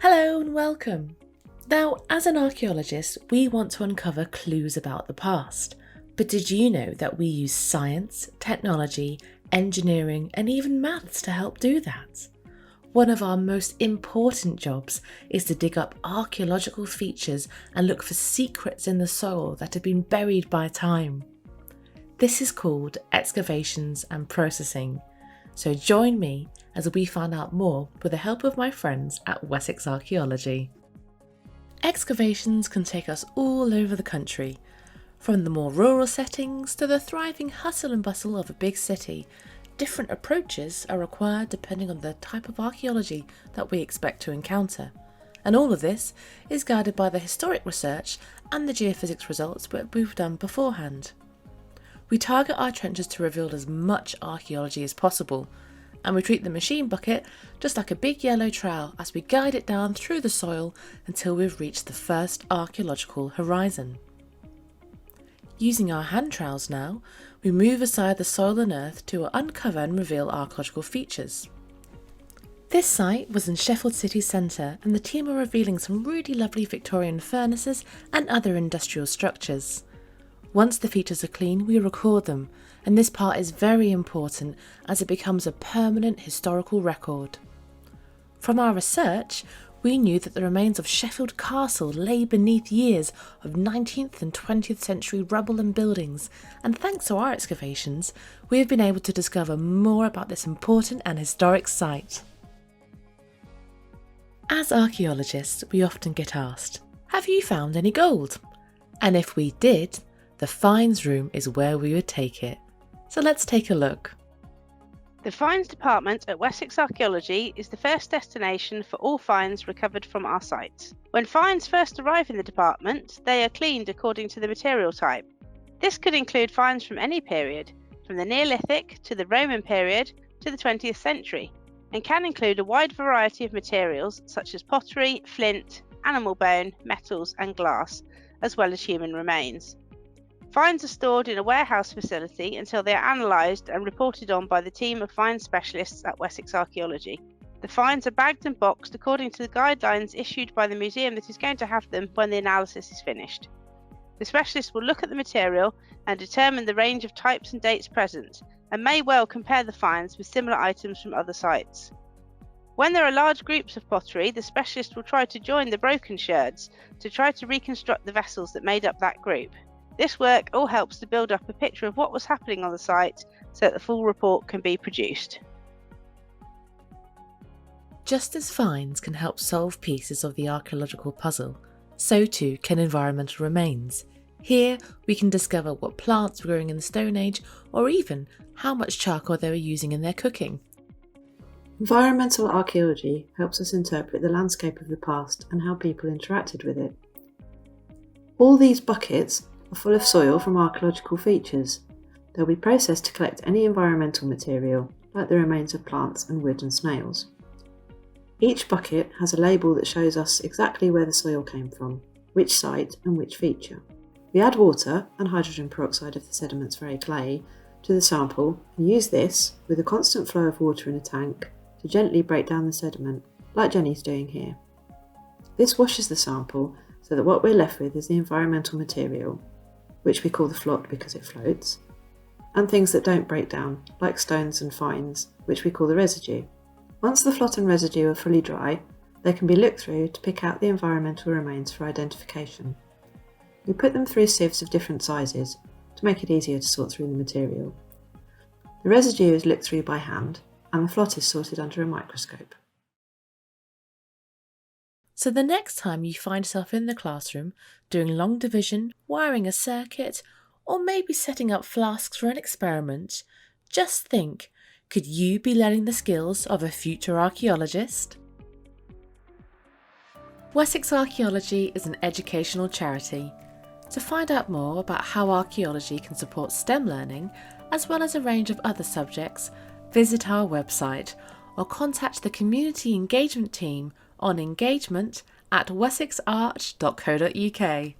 Hello and welcome! Now, as an archaeologist, we want to uncover clues about the past. But did you know that we use science, technology, engineering, and even maths to help do that? One of our most important jobs is to dig up archaeological features and look for secrets in the soil that have been buried by time. This is called excavations and processing. So join me as we find out more with the help of my friends at Wessex Archaeology. Excavations can take us all over the country, from the more rural settings to the thriving hustle and bustle of a big city. Different approaches are required depending on the type of archaeology that we expect to encounter. And all of this is guided by the historic research and the geophysics results that we've done beforehand. We target our trenches to reveal as much archaeology as possible, and we treat the machine bucket just like a big yellow trowel as we guide it down through the soil until we've reached the first archaeological horizon. Using our hand trowels now, we move aside the soil and earth to uncover and reveal archaeological features. This site was in Sheffield city centre, and the team are revealing some really lovely Victorian furnaces and other industrial structures. Once the features are clean, we record them, and this part is very important as it becomes a permanent historical record. From our research, we knew that the remains of Sheffield Castle lay beneath years of 19th and 20th century rubble and buildings, and thanks to our excavations, we have been able to discover more about this important and historic site. As archaeologists, we often get asked, "Have you found any gold?" And if we did, the finds room is where we would take it. So let's take a look. The finds department at Wessex Archaeology is the first destination for all finds recovered from our sites. When finds first arrive in the department, they are cleaned according to the material type. This could include finds from any period, from the Neolithic to the Roman period to the 20th century, and can include a wide variety of materials such as pottery, flint, animal bone, metals and glass, as well as human remains. Finds are stored in a warehouse facility until they are analysed and reported on by the team of finds specialists at Wessex Archaeology. The finds are bagged and boxed according to the guidelines issued by the museum that is going to have them when the analysis is finished. The specialist will look at the material and determine the range of types and dates present, and may well compare the finds with similar items from other sites. When there are large groups of pottery, the specialist will try to join the broken sherds to try to reconstruct the vessels that made up that group. This work all helps to build up a picture of what was happening on the site so that the full report can be produced. Just as finds can help solve pieces of the archaeological puzzle, so too can environmental remains. Here we can discover what plants were growing in the Stone Age, or even how much charcoal they were using in their cooking. Environmental archaeology helps us interpret the landscape of the past and how people interacted with it. All these buckets are full of soil from archaeological features. They'll be processed to collect any environmental material, like the remains of plants and wood and snails. Each bucket has a label that shows us exactly where the soil came from, which site and which feature. We add water and hydrogen peroxide if the sediment's very clayey to the sample, and use this, with a constant flow of water in a tank, to gently break down the sediment, like Jenny's doing here. This washes the sample so that what we're left with is the environmental material, which we call the flot because it floats, and things that don't break down, like stones and fines, which we call the residue. Once the flot and residue are fully dry, they can be looked through to pick out the environmental remains for identification. We put them through sieves of different sizes to make it easier to sort through the material. The residue is looked through by hand, and the flot is sorted under a microscope. So the next time you find yourself in the classroom doing long division, wiring a circuit, or maybe setting up flasks for an experiment, just think, could you be learning the skills of a future archaeologist? Wessex Archaeology is an educational charity. To find out more about how archaeology can support STEM learning, as well as a range of other subjects, visit our website or contact the Community Engagement team on engagement@wessexarch.co.uk.